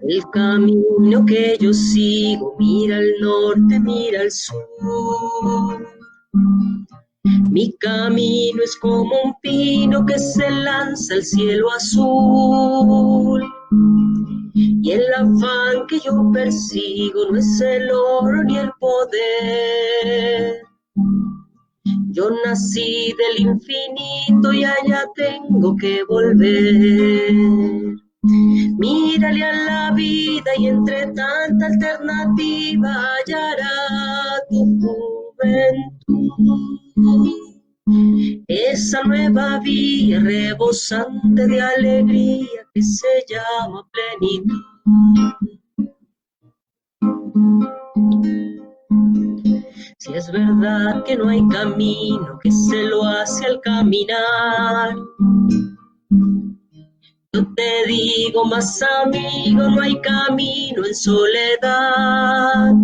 El camino que yo sigo mira al norte, mira al sur. Mi camino es como un pino que se lanza al cielo azul. Y el afán que yo persigo no es el oro ni el poder. Yo nací del infinito y allá tengo que volver. Mírale a la vida y entre tanta alternativa hallará tu juventud. Esa nueva vía rebosante de alegría que se llama plenitud. Si es verdad que no hay camino que se lo hace al caminar, yo te digo más amigo, no hay camino en soledad.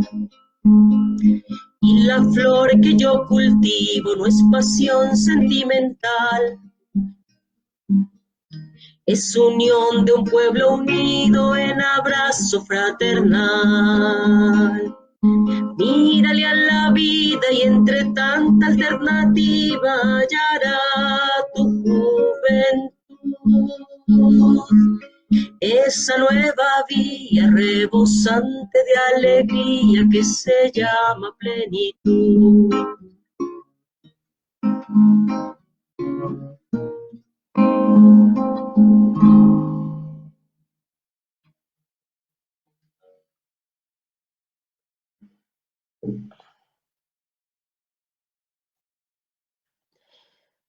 Y la flor que yo cultivo no es pasión sentimental, es unión de un pueblo unido en abrazo fraternal. Mírale a la vida y entre tanta alternativa hallará tu juventud. Esa nueva vía rebosante de alegría que se llama plenitud.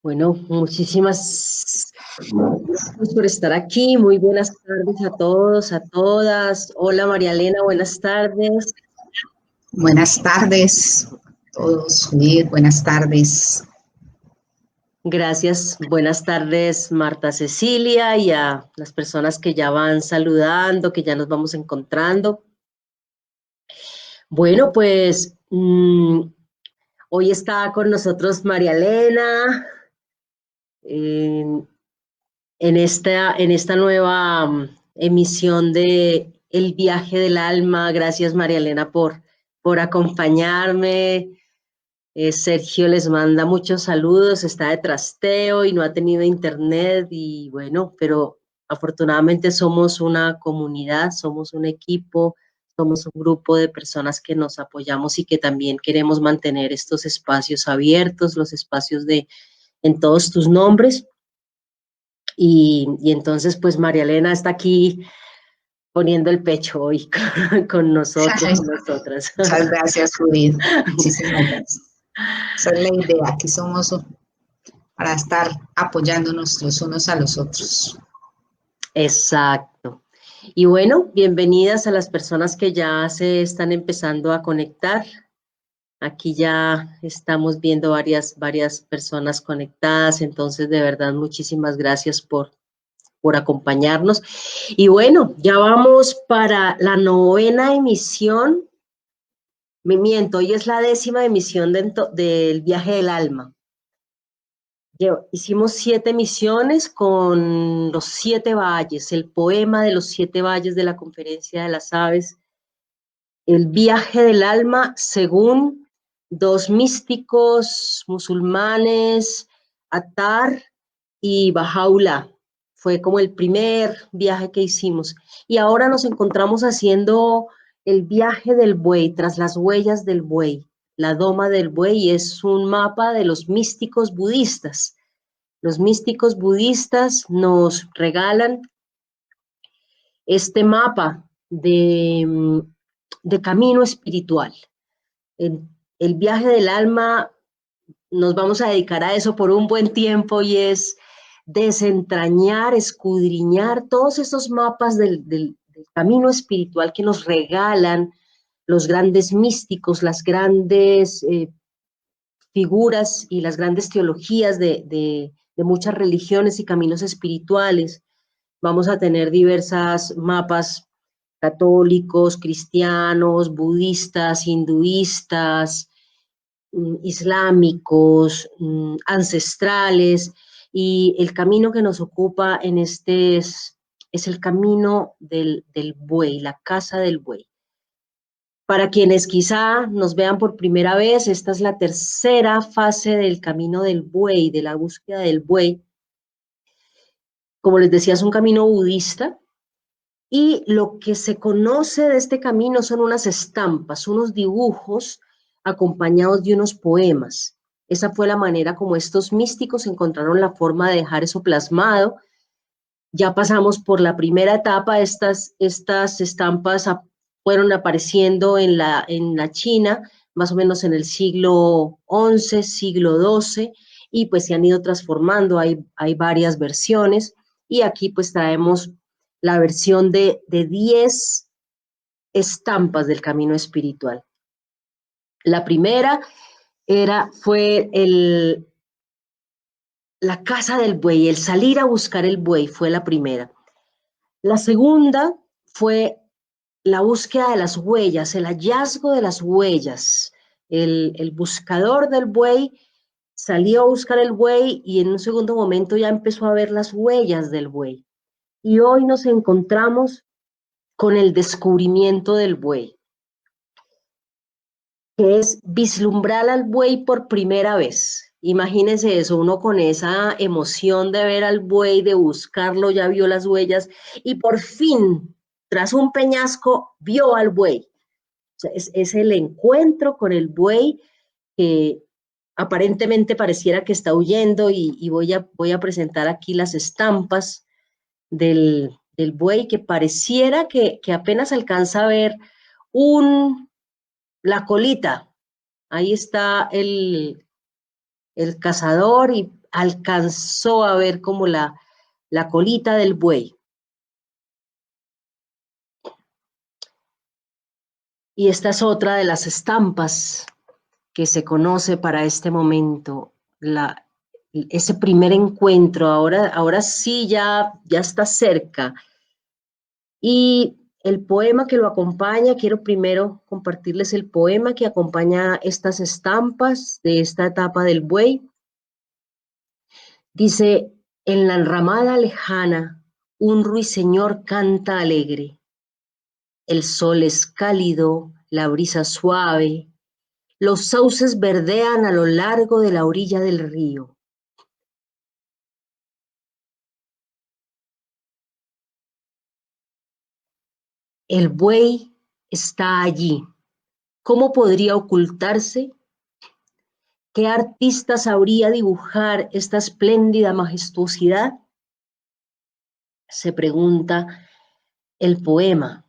Bueno, muchísimas gracias por estar aquí. Muy buenas tardes a todos, a todas. Hola María Elena, buenas tardes. Buenas tardes a todos, Judith, buenas tardes. Gracias, buenas tardes Marta Cecilia y a las personas que ya van saludando, que ya nos vamos encontrando. Bueno, pues hoy está con nosotros María Elena en esta nueva emisión de El viaje del alma. Gracias María Elena por acompañarme. Sergio les manda muchos saludos, está de trasteo y no ha tenido internet y bueno, pero afortunadamente somos una comunidad, somos un equipo, somos un grupo de personas que nos apoyamos y que también queremos mantener estos espacios abiertos, los espacios en todos tus nombres. Y entonces pues María Elena está aquí poniendo el pecho hoy con nosotros, con nosotras. Muchas gracias, Judith. Muchísimas gracias. Esa es la idea, aquí somos para estar apoyándonos los unos a los otros. Exacto. Y bueno, bienvenidas a las personas que ya se están empezando a conectar. Aquí ya estamos viendo varias personas conectadas, entonces de verdad muchísimas gracias por acompañarnos. Y bueno, ya vamos para la 9ª emisión. Me miento, hoy es la 10ª emisión del Viaje del Alma. Hicimos 7 emisiones con los 7 valles, el poema de los 7 valles de la Conferencia de las Aves, el viaje del alma según 2 místicos musulmanes, Attar y Bahá'u'lláh. Fue como el primer viaje que hicimos. Y ahora nos encontramos haciendo el viaje del buey, tras las huellas del buey. La doma del buey es un mapa de los místicos budistas. Los místicos budistas nos regalan este mapa de camino espiritual. El viaje del alma, nos vamos a dedicar a eso por un buen tiempo y es desentrañar, escudriñar todos esos mapas del camino espiritual que nos regalan los grandes místicos, las grandes figuras y las grandes teologías de muchas religiones y caminos espirituales. Vamos a tener diversas mapas católicos, cristianos, budistas, hinduistas, islámicos, ancestrales, y el camino que nos ocupa en es el camino del buey, la casa del buey. Para quienes quizá nos vean por primera vez, esta es la tercera fase del camino del buey, de la búsqueda del buey. Como les decía, es un camino budista y lo que se conoce de este camino son unas estampas, unos dibujos acompañados de unos poemas. Esa fue la manera como estos místicos encontraron la forma de dejar eso plasmado. Ya pasamos por la primera etapa, estas estampas fueron apareciendo en la China, más o menos en el siglo XI, siglo XII, y pues se han ido transformando, hay varias versiones, y aquí pues traemos la versión de 10 estampas del camino espiritual. La primera fue la casa del buey, el salir a buscar el buey fue la primera. La segunda fue la búsqueda de las huellas, el hallazgo de las huellas. El buscador del buey salió a buscar el buey y en un segundo momento ya empezó a ver las huellas del buey. Y hoy nos encontramos con el descubrimiento del buey, que es vislumbrar al buey por primera vez. Imagínense eso, uno con esa emoción de ver al buey, de buscarlo, ya vio las huellas y por fin, tras un peñasco, vio al buey. O sea, es el encuentro con el buey que aparentemente pareciera que está huyendo y voy a presentar aquí las estampas del buey que pareciera que apenas alcanza a ver la colita. Ahí está el cazador y alcanzó a ver como la colita del buey. Y esta es otra de las estampas que se conoce para este momento, ese primer encuentro, ahora sí ya está cerca. Y el poema que lo acompaña, quiero primero compartirles el poema que acompaña estas estampas de esta etapa del buey. Dice, en la enramada lejana, un ruiseñor canta alegre. El sol es cálido, la brisa suave, los sauces verdean a lo largo de la orilla del río. El buey está allí. ¿Cómo podría ocultarse? ¿Qué artista sabría dibujar esta espléndida majestuosidad? Se pregunta el poema.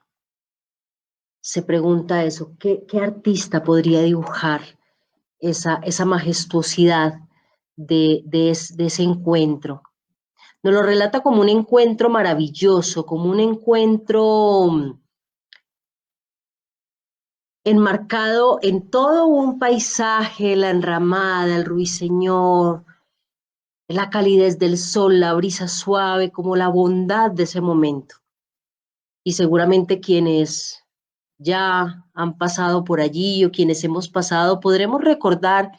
Se pregunta eso, ¿qué artista podría dibujar esa majestuosidad de ese encuentro? Nos lo relata como un encuentro maravilloso, como un encuentro enmarcado en todo un paisaje, la enramada, el ruiseñor, la calidez del sol, la brisa suave, como la bondad de ese momento. Y seguramente quienes ya han pasado por allí o quienes hemos pasado, podremos recordar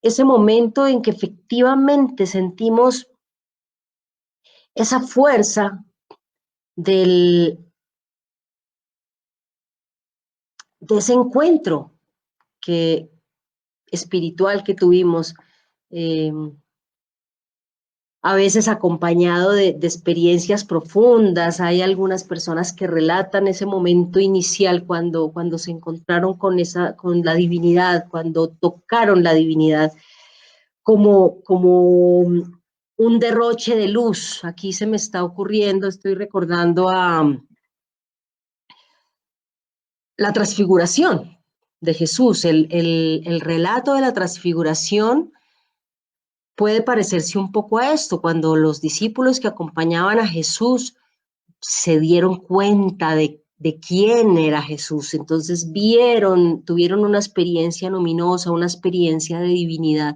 ese momento en que efectivamente sentimos esa fuerza de ese encuentro espiritual que tuvimos, a veces acompañado de experiencias profundas. Hay algunas personas que relatan ese momento inicial cuando se encontraron con la divinidad, cuando tocaron la divinidad, como un derroche de luz. Aquí se me está ocurriendo, estoy recordando a la transfiguración de Jesús, el relato de la transfiguración puede parecerse un poco a esto, cuando los discípulos que acompañaban a Jesús se dieron cuenta de quién era Jesús, entonces tuvieron una experiencia luminosa, una experiencia de divinidad,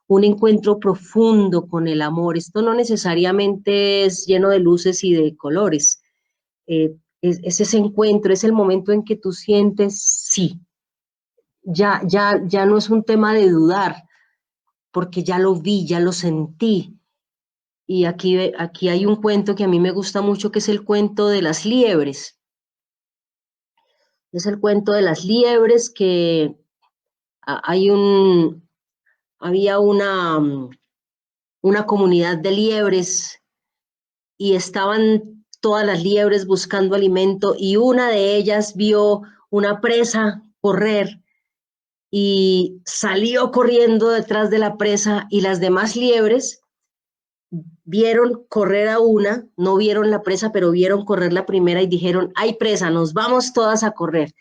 un encuentro profundo con el amor. Esto no necesariamente es lleno de luces y de colores, es ese encuentro, es el momento en que tú sientes, sí, ya no es un tema de dudar, porque ya lo vi, ya lo sentí. y aquí hay un cuento que a mí me gusta mucho, que es el cuento de las liebres. Es el cuento de las liebres que había una comunidad de liebres y estaban todas las liebres buscando alimento y una de ellas vio una presa correr y salió corriendo detrás de la presa y las demás liebres vieron correr a una, no vieron la presa, pero vieron correr la primera y dijeron, hay presa, nos vamos todas a correr.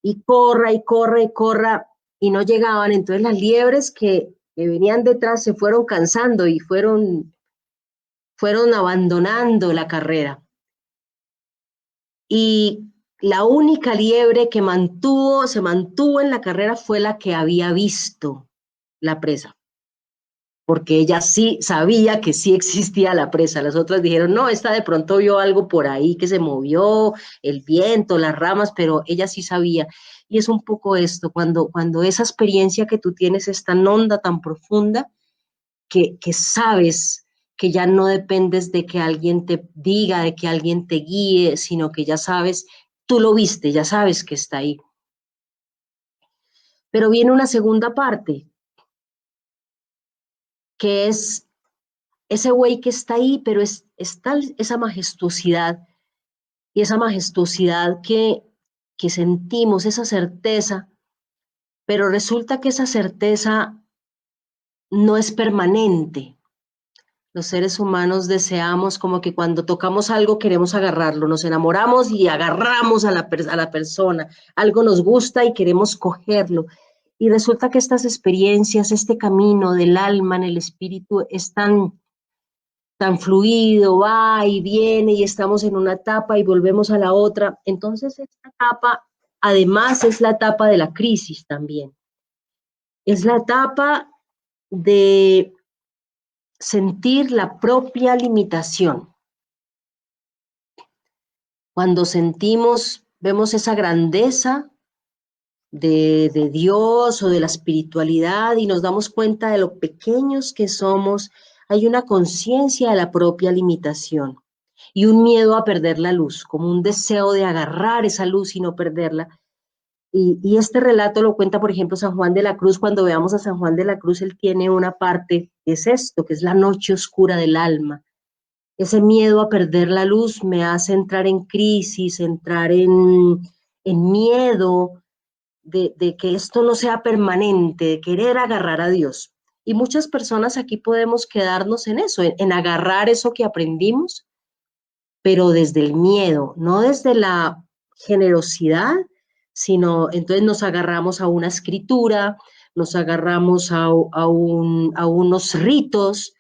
Y corra y corra y corra y no llegaban. Entonces las liebres que venían detrás se fueron cansando y fueron abandonando la carrera. Y la única liebre que se mantuvo en la carrera fue la que había visto la presa, porque ella sí sabía que sí existía la presa. Las otras dijeron, no, esta de pronto vio algo por ahí que se movió, el viento, las ramas, pero ella sí sabía. Y es un poco esto, cuando esa experiencia que tú tienes es tan honda, tan profunda, que sabes que ya no dependes de que alguien te diga, de que alguien te guíe, sino que ya sabes, tú lo viste, ya sabes que está ahí. Pero viene una segunda parte, que es ese güey que está ahí, pero es tal esa majestuosidad y esa majestuosidad que sentimos, esa certeza, pero resulta que esa certeza no es permanente. Los seres humanos deseamos como que cuando tocamos algo queremos agarrarlo, nos enamoramos y agarramos a la persona, algo nos gusta y queremos cogerlo. Y resulta que estas experiencias, este camino del alma en el espíritu es tan fluido, va y viene y estamos en una etapa y volvemos a la otra. Entonces esta etapa además es la etapa de la crisis también. Es la etapa de sentir la propia limitación. Cuando vemos esa grandeza de Dios o de la espiritualidad y nos damos cuenta de lo pequeños que somos, hay una conciencia de la propia limitación y un miedo a perder la luz, como un deseo de agarrar esa luz y no perderla. Y este relato lo cuenta, por ejemplo, San Juan de la Cruz. Cuando veamos a San Juan de la Cruz, él tiene una parte, que es esto, que es la noche oscura del alma. Ese miedo a perder la luz me hace entrar en crisis, entrar en miedo de que esto no sea permanente, de querer agarrar a Dios. Y muchas personas aquí podemos quedarnos en eso, en agarrar eso que aprendimos, pero desde el miedo, no desde la generosidad, sino entonces nos agarramos a una escritura, nos agarramos a unos ritos,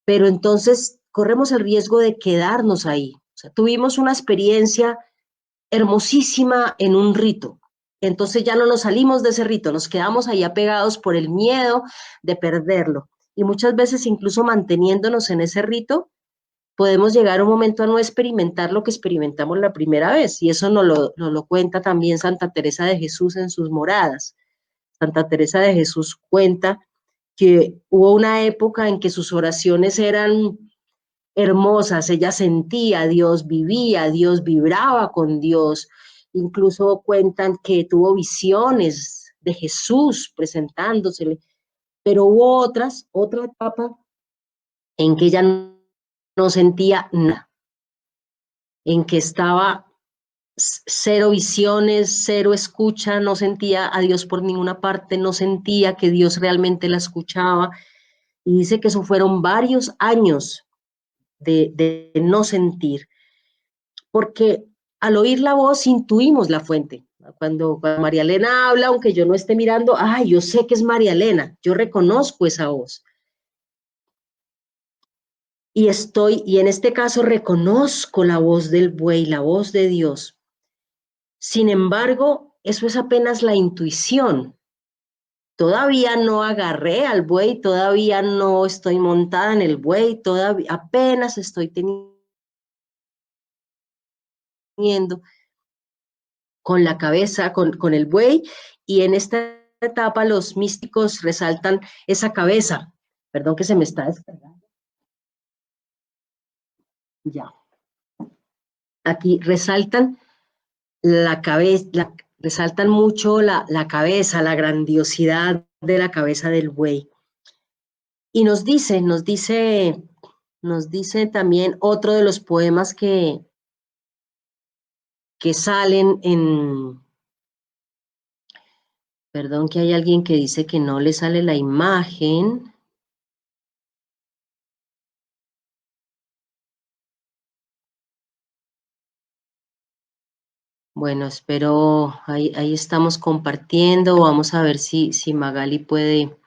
pero entonces corremos el riesgo de quedarnos ahí. O sea, tuvimos una experiencia hermosísima en un rito, entonces ya no nos salimos de ese rito, nos quedamos ahí apegados por el miedo de perderlo. Y muchas veces incluso manteniéndonos en ese rito, podemos llegar a un momento a no experimentar lo que experimentamos la primera vez. Y eso nos lo cuenta también Santa Teresa de Jesús en sus moradas. Santa Teresa de Jesús cuenta que hubo una época en que sus oraciones eran hermosas, ella sentía a Dios, vivía a Dios, vibraba con Dios. Incluso cuentan que tuvo visiones de Jesús presentándosele, pero hubo otra etapa en que ella no sentía nada, en que estaba cero visiones, cero escucha, no sentía a Dios por ninguna parte, no sentía que Dios realmente la escuchaba. Y dice que eso fueron varios años de no sentir, porque al oír la voz intuimos la fuente. Cuando María Elena habla, aunque yo no esté mirando, yo sé que es María Elena, yo reconozco esa voz. Y en este caso reconozco la voz del buey, la voz de Dios. Sin embargo, eso es apenas la intuición. Todavía no agarré al buey, todavía no estoy montada en el buey, todavía apenas estoy teniendo con la cabeza, con el buey, y en esta etapa los místicos resaltan esa cabeza. Perdón que se me está descargando. Ya. Aquí resaltan la cabeza, resaltan mucho la cabeza, la grandiosidad de la cabeza del buey. Y nos dice también otro de los poemas que salen en, perdón que hay alguien que dice que no le sale la imagen. Bueno, espero, ahí estamos compartiendo, vamos a ver si Magali puede.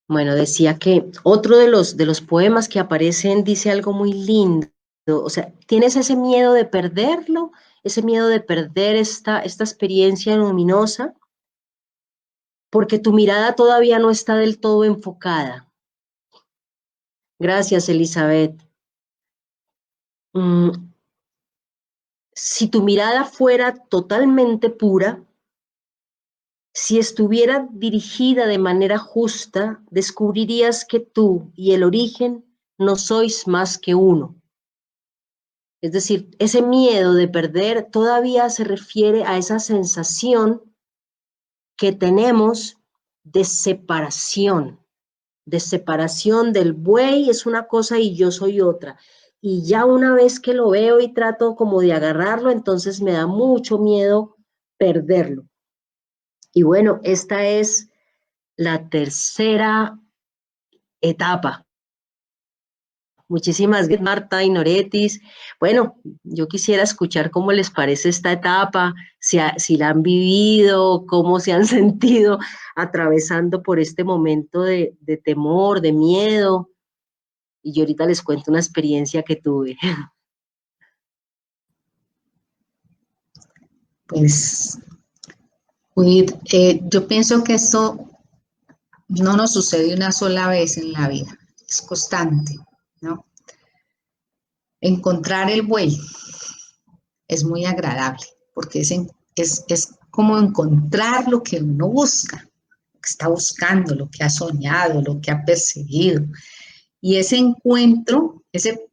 Bueno, decía que otro de los poemas que aparecen dice algo muy lindo, o sea, tienes ese miedo de perderlo, ese miedo de perder esta experiencia luminosa, porque tu mirada todavía no está del todo enfocada. Gracias, Elizabeth. Si tu mirada fuera totalmente pura, si estuviera dirigida de manera justa, descubrirías que tú y el origen no sois más que uno. Es decir, ese miedo de perder todavía se refiere a esa sensación que tenemos de separación del buey es una cosa y yo soy otra. Y ya una vez que lo veo y trato como de agarrarlo, entonces me da mucho miedo perderlo. Y bueno, esta es la tercera etapa. Muchísimas gracias, Marta y Noretis. Bueno, yo quisiera escuchar cómo les parece esta etapa, si la han vivido, cómo se han sentido atravesando por este momento de temor, de miedo. Y yo ahorita les cuento una experiencia que tuve. Pues, Judith, yo pienso que esto no nos sucede una sola vez en la vida, es constante, ¿no? Encontrar el buey es muy agradable porque es como encontrar lo que uno busca, lo que está buscando, lo que ha soñado, lo que ha perseguido. Y ese encuentro,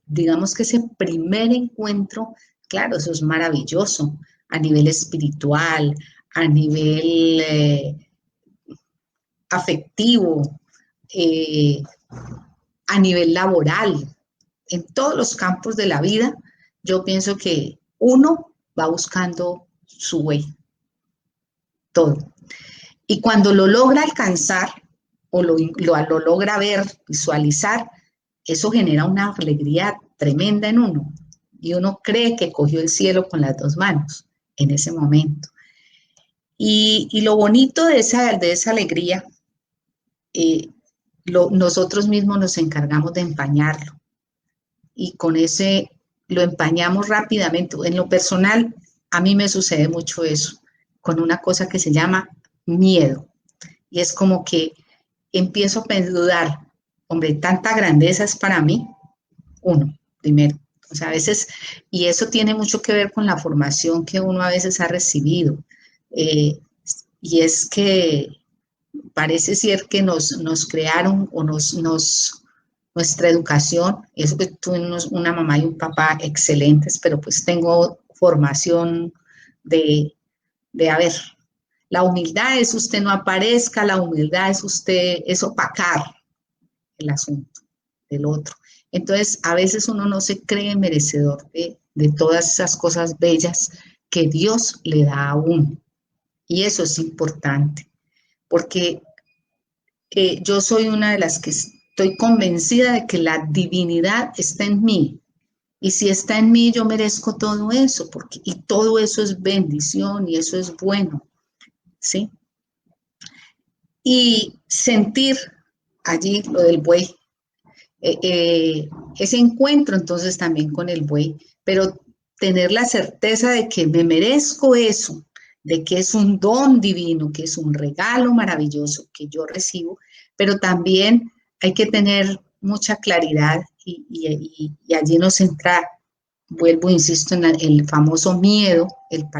digamos que ese primer encuentro, claro, eso es maravilloso a nivel espiritual, a nivel afectivo, eh, a nivel laboral, en todos los campos de la vida, yo pienso que uno va buscando su way, todo. Y cuando lo logra alcanzar o lo logra ver, visualizar, eso genera una alegría tremenda en uno. Y uno cree que cogió el cielo con las dos manos en ese momento. Y lo bonito de esa alegría, nosotros mismos nos encargamos de empañarlo. Y con ese lo empañamos rápidamente. En lo personal, a mí me sucede mucho eso, con una cosa que se llama miedo. Y es como que empiezo a dudar, hombre, tanta grandeza es para mí, uno, primero. O sea, a veces, y eso tiene mucho que ver con la formación que uno a veces ha recibido. Eh, y es que parece ser que nos crearon o nuestra educación, eso que tuvimos una mamá y un papá excelentes, pero pues tengo formación a ver, la humildad es usted no aparezca, la humildad es usted, es opacar el asunto del otro. Entonces, a veces uno no se cree merecedor de todas esas cosas bellas que Dios le da a uno. Y eso es importante, porque yo soy una de las que estoy convencida de que la divinidad está en mí. Y si está en mí, yo merezco todo eso, y todo eso es bendición y eso es bueno, ¿sí? Y sentir allí lo del buey, ese encuentro entonces también con el buey, pero tener la certeza de que me merezco eso, de que es un don divino, que es un regalo maravilloso que yo recibo, pero también hay que tener mucha claridad y allí nos entra, vuelvo, insisto, en el famoso miedo,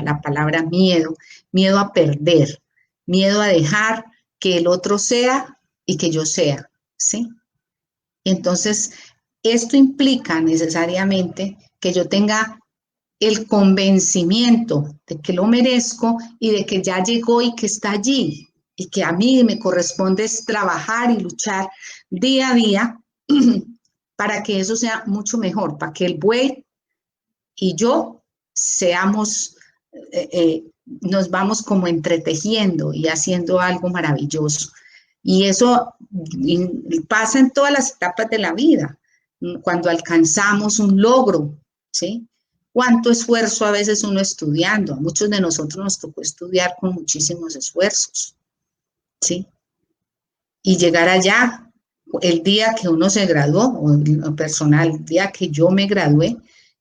la palabra miedo, miedo a perder, miedo a dejar que el otro sea y que yo sea, ¿sí? Entonces, esto implica necesariamente que yo tenga el convencimiento de que lo merezco y de que ya llegó y que está allí y que a mí me corresponde es trabajar y luchar día a día para que eso sea mucho mejor, para que el buey y yo seamos, nos vamos como entretejiendo y haciendo algo maravilloso. Y eso pasa en todas las etapas de la vida, cuando alcanzamos un logro, ¿sí? Cuánto esfuerzo a veces uno estudiando. A muchos de nosotros nos tocó estudiar con muchísimos esfuerzos, ¿sí? Y llegar allá, el día que uno se graduó, o el personal, el día que yo me gradué,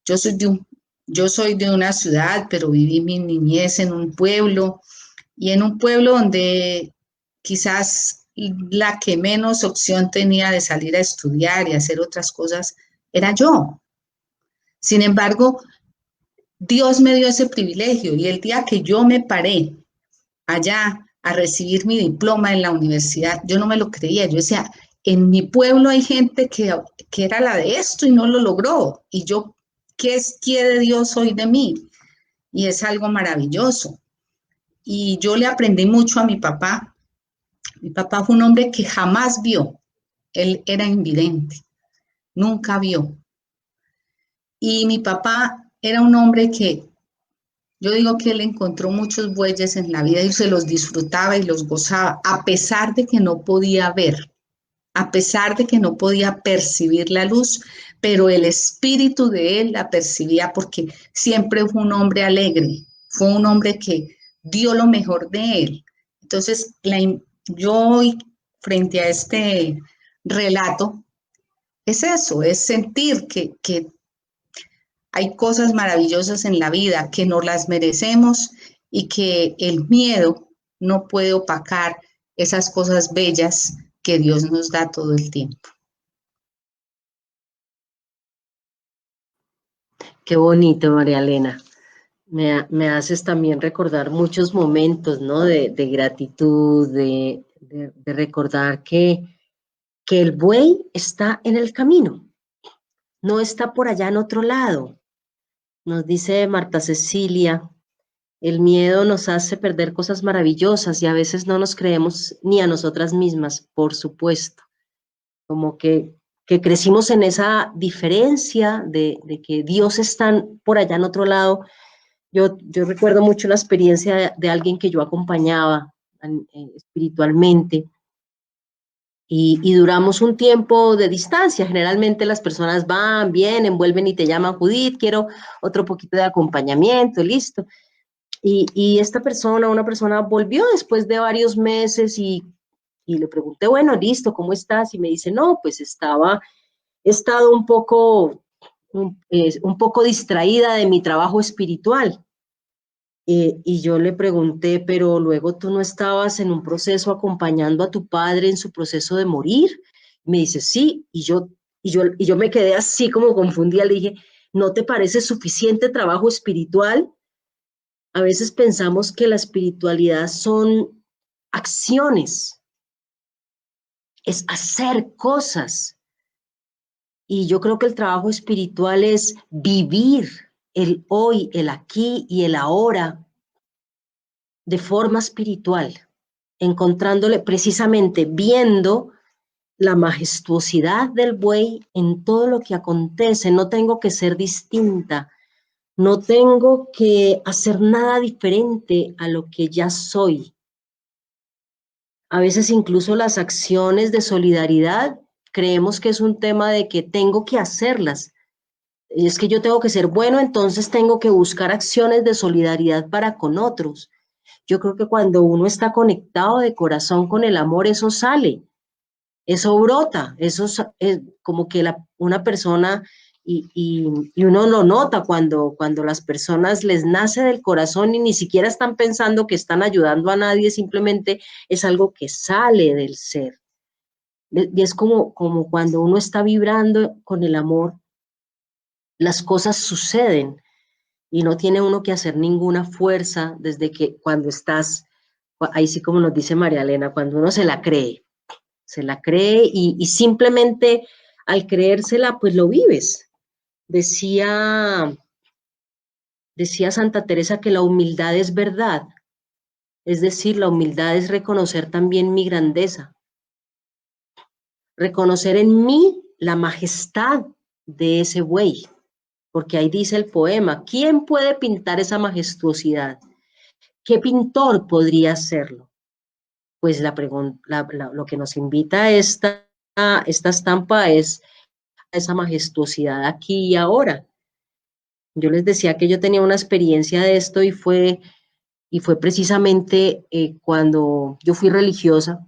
yo soy de yo soy de una ciudad, pero viví mi niñez en un pueblo, y en un pueblo donde quizás la que menos opción tenía de salir a estudiar y hacer otras cosas era yo. Sin embargo, Dios me dio ese privilegio y el día que yo me paré allá a recibir mi diploma en la universidad, yo no me lo creía. Yo decía, en mi pueblo hay gente que era la de esto y no lo logró. Y yo, ¿qué quiere Dios hoy de mí? Y es algo maravilloso. Y yo le aprendí mucho a mi papá. Mi papá fue un hombre que jamás vio. Él era invidente, nunca vio. Y mi papá era un hombre que yo digo que él encontró muchos bueyes en la vida y se los disfrutaba y los gozaba, a pesar de que no podía ver, a pesar de que no podía percibir la luz, pero el espíritu de él la percibía porque siempre fue un hombre alegre, fue un hombre que dio lo mejor de él. Entonces, yo hoy, frente a este relato, es eso, es sentir que hay cosas maravillosas en la vida que no las merecemos y que el miedo no puede opacar esas cosas bellas que Dios nos da todo el tiempo. Qué bonito, María Elena. Me haces también recordar muchos momentos, ¿no? De gratitud, de recordar que el buey está en el camino, no está por allá en otro lado. Nos dice Marta Cecilia, el miedo nos hace perder cosas maravillosas y a veces no nos creemos ni a nosotras mismas, por supuesto. Como que crecimos en esa diferencia de que Dios está por allá en otro lado. Yo recuerdo mucho la experiencia de alguien que yo acompañaba espiritualmente y duramos un tiempo de distancia. Generalmente las personas van, vienen, vuelven y te llaman, Judith, quiero otro poquito de acompañamiento, listo. Y esta persona, una persona, volvió después de varios meses y le pregunté, bueno, listo, ¿cómo estás? Y me dice, no, pues he estado un poco distraída de mi trabajo espiritual. Y yo le pregunté, pero luego tú no estabas en un proceso acompañando a tu padre en su proceso de morir. Me dice, sí, y yo me quedé así como confundida. Le dije, ¿no te parece suficiente trabajo espiritual? A veces pensamos que la espiritualidad son acciones, es hacer cosas. Y yo creo que el trabajo espiritual es vivir el hoy, el aquí y el ahora de forma espiritual, encontrándole precisamente, viendo la majestuosidad del buey en todo lo que acontece. No tengo que ser distinta, no tengo que hacer nada diferente a lo que ya soy. A veces incluso las acciones de solidaridad creemos que es un tema de que tengo que hacerlas. Es que yo tengo que ser bueno, entonces tengo que buscar acciones de solidaridad para con otros. Yo creo que cuando uno está conectado de corazón con el amor, eso sale, eso brota, eso es como que una persona, y uno lo nota cuando las personas les nace del corazón y ni siquiera están pensando que están ayudando a nadie, simplemente es algo que sale del ser. Y es como cuando uno está vibrando con el amor, las cosas suceden y no tiene uno que hacer ninguna fuerza desde que cuando estás ahí sí como nos dice María Elena, cuando uno se la cree y simplemente al creérsela, pues lo vives. Decía, decía Santa Teresa que la humildad es verdad, es decir, la humildad es reconocer también mi grandeza, reconocer en mí la majestad de ese buey, porque ahí dice el poema, ¿quién puede pintar esa majestuosidad? ¿Qué pintor podría hacerlo? Pues lo que nos invita a esta estampa es a esa majestuosidad aquí y ahora. Yo les decía que yo tenía una experiencia de esto y fue precisamente cuando yo fui religiosa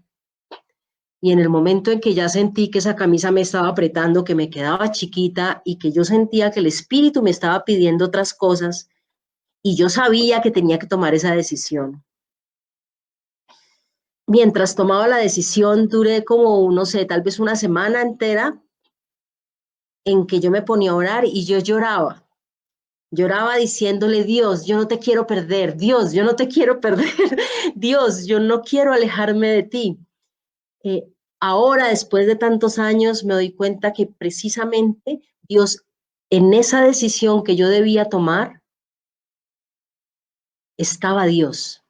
y en el momento en que ya sentí que esa camisa me estaba apretando, que me quedaba chiquita y que yo sentía que el espíritu me estaba pidiendo otras cosas y yo sabía que tenía que tomar esa decisión. Mientras tomaba la decisión, duré como, no sé, tal vez una semana entera en que yo me ponía a orar y yo lloraba. Lloraba diciéndole, Dios, yo no te quiero perder, Dios, yo no te quiero perder, Dios, yo no quiero alejarme de ti. Eh, Ahora, después de tantos años, me doy cuenta que precisamente Dios, en esa decisión que yo debía tomar, estaba Dios.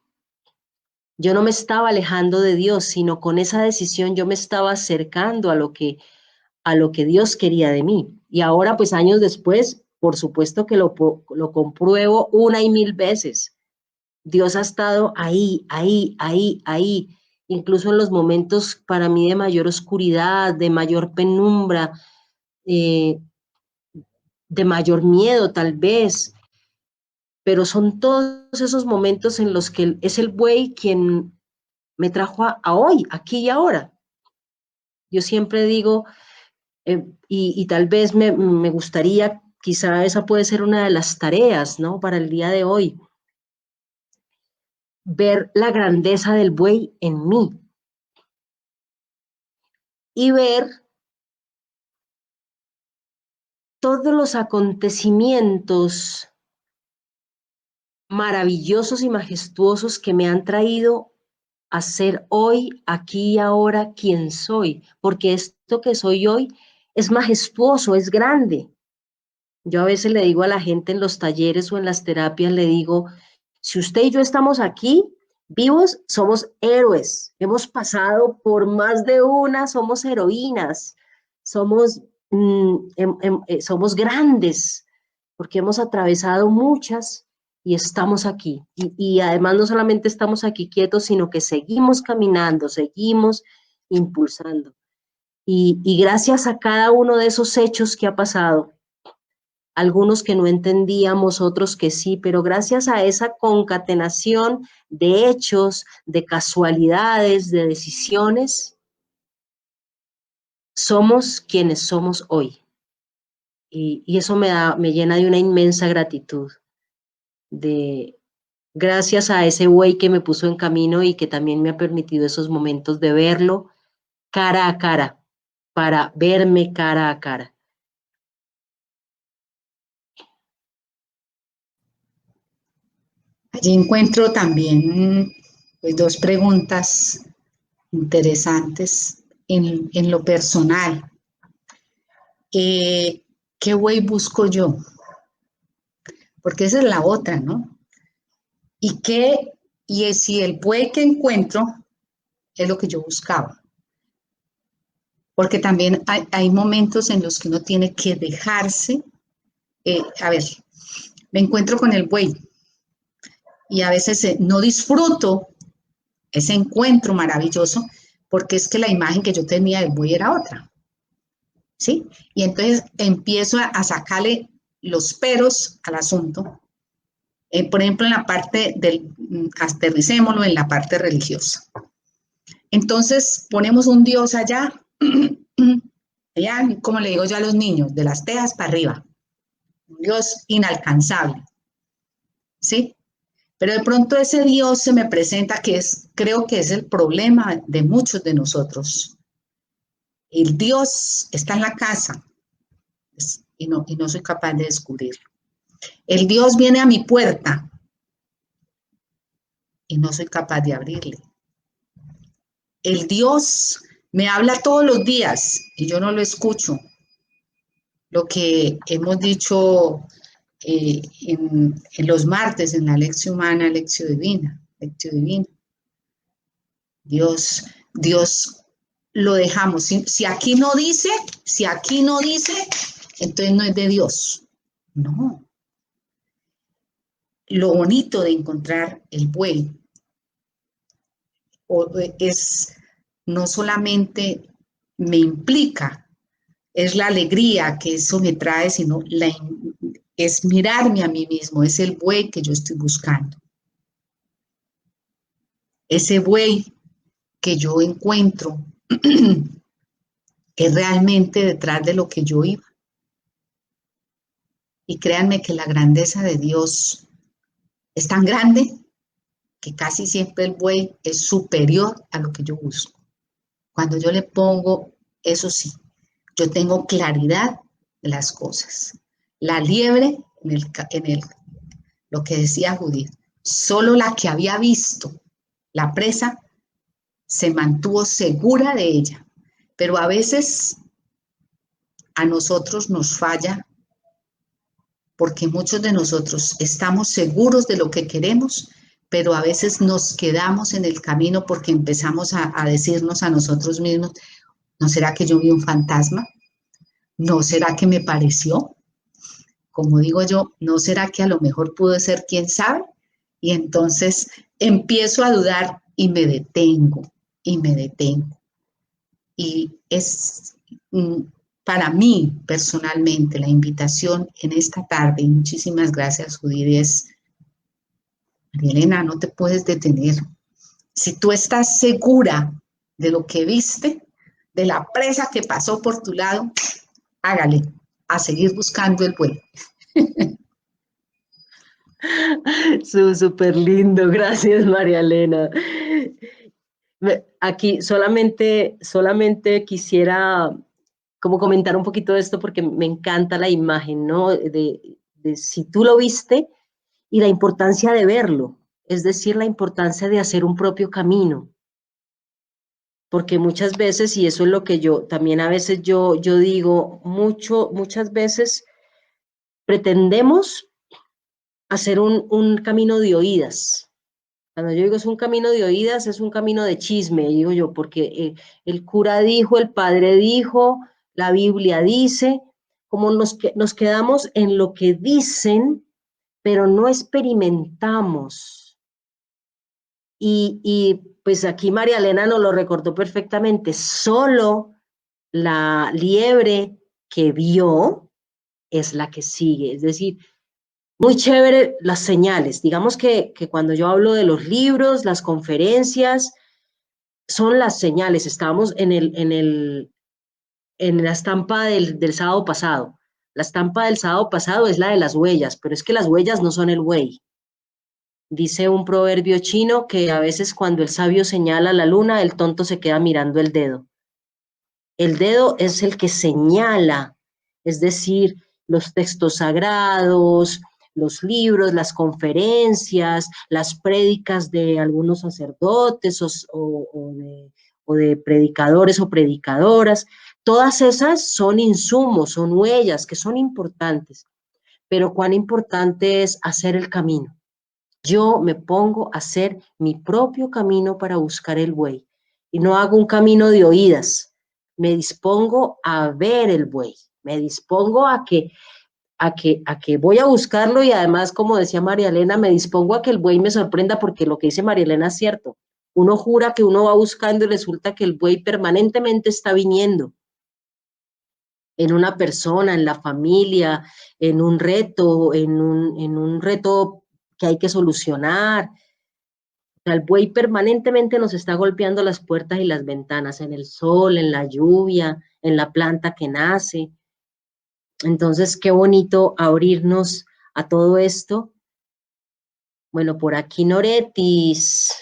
Yo no me estaba alejando de Dios, sino con esa decisión yo me estaba acercando a lo que Dios quería de mí. Y ahora, pues años después, por supuesto que lo compruebo una y mil veces. Dios ha estado ahí, ahí, ahí, ahí, incluso en los momentos para mí de mayor oscuridad, de mayor penumbra, eh, de mayor miedo tal vez, pero son todos esos momentos en los que es el buey quien me trajo a hoy, aquí y ahora. Yo siempre digo, y tal vez me gustaría, quizá esa puede ser una de las tareas, ¿no? Para el día de hoy, ver la grandeza del buey en mí y ver todos los acontecimientos maravillosos y majestuosos que me han traído a ser hoy, aquí y ahora, quien soy, porque esto que soy hoy es majestuoso, es grande. Yo a veces le digo a la gente en los talleres o en las terapias, le digo, si usted y yo estamos aquí vivos, somos héroes, hemos pasado por más de una, somos heroínas, somos, somos grandes, porque hemos atravesado muchas y estamos aquí. Y además no solamente estamos aquí quietos, sino que seguimos caminando, seguimos impulsando. Y gracias a cada uno de esos hechos que ha pasado, algunos que no entendíamos, otros que sí, pero gracias a esa concatenación de hechos, de casualidades, de decisiones, somos quienes somos hoy. Y eso me llena de una inmensa gratitud, de gracias a ese buey que me puso en camino y que también me ha permitido esos momentos de verlo cara a cara, para verme cara a cara. Allí encuentro también pues, dos preguntas interesantes en lo personal. ¿Qué buey busco yo? Porque esa es la otra, ¿no? ¿Y qué? Y es si el buey que encuentro es lo que yo buscaba. Porque también hay momentos en los que uno tiene que dejarse. A ver, me encuentro con el buey y a veces no disfruto ese encuentro maravilloso porque es que la imagen que yo tenía del buey era otra, ¿sí? Y entonces empiezo a sacarle los peros al asunto, por ejemplo, en la parte del, aterricémoslo en la parte religiosa. Entonces ponemos un Dios allá, allá, como le digo yo a los niños, de las tejas para arriba, un Dios inalcanzable, ¿sí? Pero de pronto ese Dios se me presenta que es, creo que es el problema de muchos de nosotros. El Dios está en la casa y no soy capaz de descubrirlo. El Dios viene a mi puerta y no soy capaz de abrirle. El Dios me habla todos los días y yo no lo escucho. Lo que hemos dicho en los martes, en la lección humana, lección divina, lección divina. Dios lo dejamos. Si aquí no dice, entonces no es de Dios. No. Lo bonito de encontrar el buey es no solamente me implica, es la alegría que eso me trae, sino es mirarme a mí mismo, es el buey que yo estoy buscando. Ese buey que yo encuentro es realmente detrás de lo que yo iba. Y créanme que la grandeza de Dios es tan grande que casi siempre el buey es superior a lo que yo busco. Cuando yo le pongo, eso sí, yo tengo claridad de las cosas. La liebre, lo que decía Judith, solo la que había visto la presa se mantuvo segura de ella. Pero a veces a nosotros nos falla porque muchos de nosotros estamos seguros de lo que queremos, pero a veces nos quedamos en el camino porque empezamos a decirnos a nosotros mismos, ¿no será que yo vi un fantasma? ¿No será que me pareció? Como digo yo, ¿no será que a lo mejor pudo ser quién sabe? Y entonces empiezo a dudar y me detengo, y me detengo. Y es para mí personalmente la invitación en esta tarde, y muchísimas gracias Judith, es, María Elena, no te puedes detener. Si tú estás segura de lo que viste, de la presa que pasó por tu lado, hágale, a seguir buscando el buey. Súper lindo, gracias María Elena. Aquí solamente quisiera como comentar un poquito de esto porque me encanta la imagen, ¿no? De si tú lo viste y la importancia de verlo, es decir, la importancia de hacer un propio camino. Porque muchas veces, y eso es lo que yo, también a veces yo digo, muchas veces pretendemos hacer un camino de oídas. Cuando yo digo es un camino de oídas, es un camino de chisme, digo yo, porque el cura dijo, el padre dijo, la Biblia dice, como nos quedamos en lo que dicen, pero no experimentamos. Y pues aquí María Elena nos lo recordó perfectamente, solo la liebre que vio es la que sigue, es decir, muy chévere las señales. Digamos que cuando yo hablo de los libros, las conferencias, son las señales. Estábamos en la estampa del sábado pasado. La estampa del sábado pasado es la de las huellas, pero es que las huellas no son el buey. Dice un proverbio chino que a veces cuando el sabio señala la luna, el tonto se queda mirando el dedo. El dedo es el que señala, es decir, los textos sagrados, los libros, las conferencias, las prédicas de algunos sacerdotes o de predicadores o predicadoras. Todas esas son insumos, son huellas que son importantes, pero cuán importante es hacer el camino. Yo me pongo a hacer mi propio camino para buscar el buey y no hago un camino de oídas. Me dispongo a ver el buey, me dispongo a que voy a buscarlo y además, como decía María Elena, me dispongo a que el buey me sorprenda porque lo que dice María Elena es cierto. Uno jura que uno va buscando y resulta que el buey permanentemente está viniendo en una persona, en la familia, en un reto, en un reto que hay que solucionar. O sea, el buey permanentemente nos está golpeando las puertas y las ventanas, en el sol, en la lluvia, en la planta que nace. Entonces, qué bonito abrirnos a todo esto. Bueno, por aquí Noretis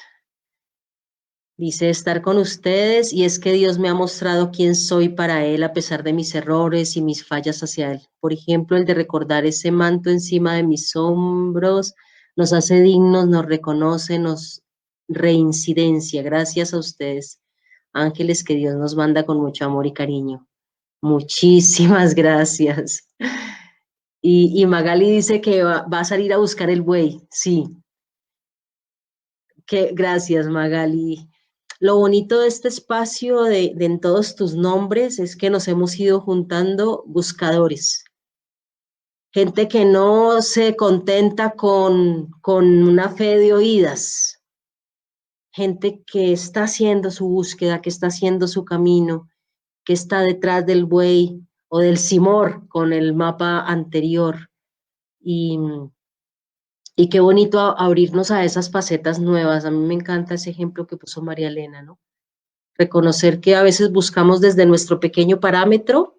dice estar con ustedes y es que Dios me ha mostrado quién soy para Él a pesar de mis errores y mis fallas hacia Él. Por ejemplo, el de recordar ese manto encima de mis hombros nos hace dignos, nos reconoce, nos reincidencia. Gracias a ustedes, ángeles que Dios nos manda con mucho amor y cariño. Muchísimas gracias. Y Magali dice que va a salir a buscar el buey. Sí, gracias Magali. Lo bonito de este espacio de En Todos Tus Nombres es que nos hemos ido juntando buscadores. Gente que no se contenta con una fe de oídas. Gente que está haciendo su búsqueda, que está haciendo su camino, que está detrás del buey o del simor con el mapa anterior. Y qué bonito abrirnos a esas facetas nuevas. A mí me encanta ese ejemplo que puso María Elena, ¿no? Reconocer que a veces buscamos desde nuestro pequeño parámetro,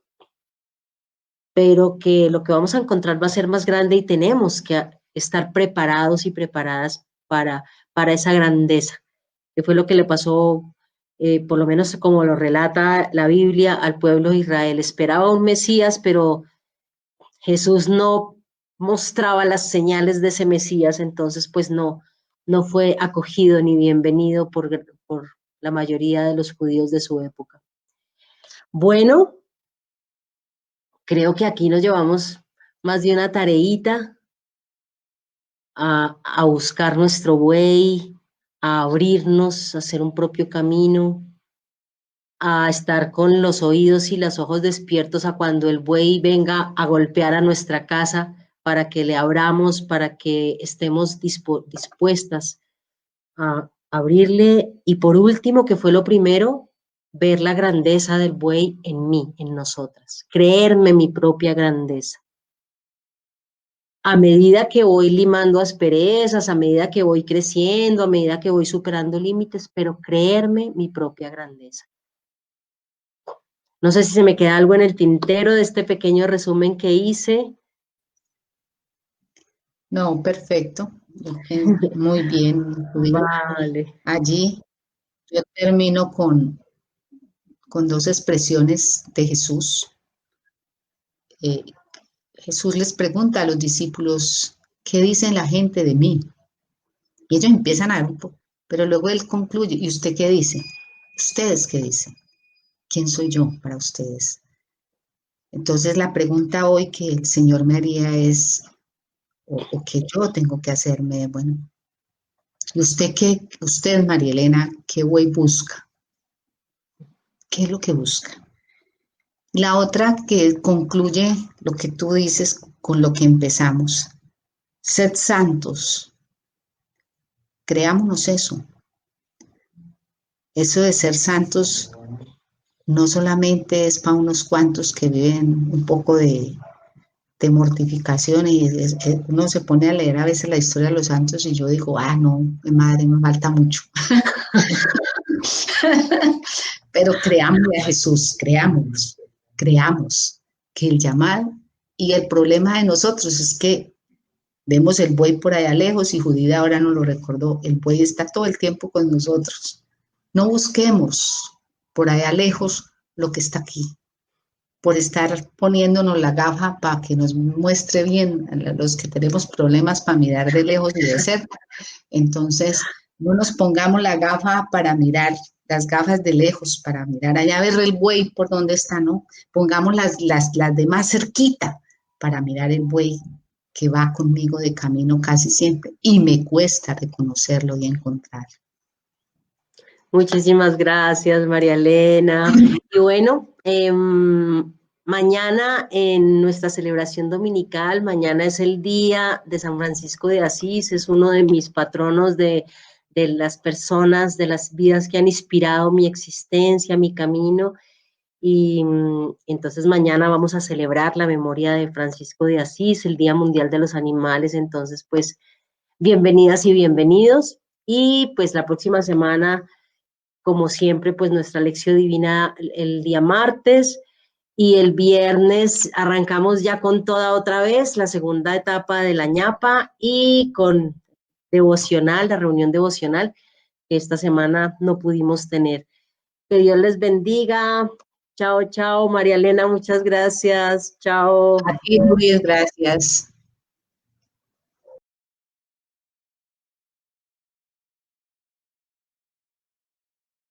pero que lo que vamos a encontrar va a ser más grande y tenemos que estar preparados y preparadas para esa grandeza, que fue lo que le pasó, por lo menos como lo relata la Biblia, al pueblo de Israel. Esperaba un Mesías, pero Jesús no mostraba las señales de ese Mesías, entonces pues no fue acogido ni bienvenido por la mayoría de los judíos de su época. Bueno, creo que aquí nos llevamos más de una tareita a buscar nuestro buey, a abrirnos, a hacer un propio camino, a estar con los oídos y los ojos despiertos a cuando el buey venga a golpear a nuestra casa para que le abramos, para que estemos dispuestas a abrirle. Y por último, que fue lo primero, ver la grandeza del buey en mí, en nosotras, creerme mi propia grandeza. A medida que voy limando asperezas, a medida que voy creciendo, a medida que voy superando límites, pero creerme mi propia grandeza. No sé si se me queda algo en el tintero de este pequeño resumen que hice. No, perfecto. Muy bien. Vale. Allí yo termino con dos expresiones de Jesús. Jesús les pregunta a los discípulos, ¿qué dicen la gente de mí? Y ellos empiezan a ver un poco, pero luego él concluye, ¿y usted qué dice? ¿Ustedes qué dicen? ¿Quién soy yo para ustedes? Entonces la pregunta hoy que el Señor me haría es, o que yo tengo que hacerme, bueno, ¿y usted, María Elena, qué buey busca? ¿Qué es lo que busca? La otra que concluye lo que tú dices con lo que empezamos. Sed santos. Creámonos eso. Eso de ser santos no solamente es para unos cuantos que viven un poco de mortificación y uno se pone a leer a veces la historia de los santos y yo digo, no, madre, me falta mucho. Pero creámosle a Jesús, creamos que el llamado y el problema de nosotros es que vemos el buey por allá lejos y Judith ahora nos lo recordó, el buey está todo el tiempo con nosotros. No busquemos por allá lejos lo que está aquí, por estar poniéndonos la gafa para que nos muestre bien a los que tenemos problemas para mirar de lejos y de cerca. Entonces, no nos pongamos la gafa para mirar, las gafas de lejos, para mirar allá, ver el buey por dónde está, ¿no? Pongamos las de más cerquita para mirar el buey que va conmigo de camino casi siempre y me cuesta reconocerlo y encontrarlo. Muchísimas gracias, María Elena. Y bueno, mañana en nuestra celebración dominical, mañana es el día de San Francisco de Asís, es uno de mis patronos de las personas, de las vidas que han inspirado mi existencia, mi camino. Y entonces mañana vamos a celebrar la memoria de Francisco de Asís, el Día Mundial de los Animales. Entonces, pues, bienvenidas y bienvenidos. Y pues la próxima semana, como siempre, pues nuestra lección divina el día martes y el viernes arrancamos ya con toda otra vez la segunda etapa de la ñapa y con devocional, la reunión devocional que esta semana no pudimos tener. Que Dios les bendiga. Chao, chao, María Elena, muchas gracias. Chao. A ti, Luis, gracias.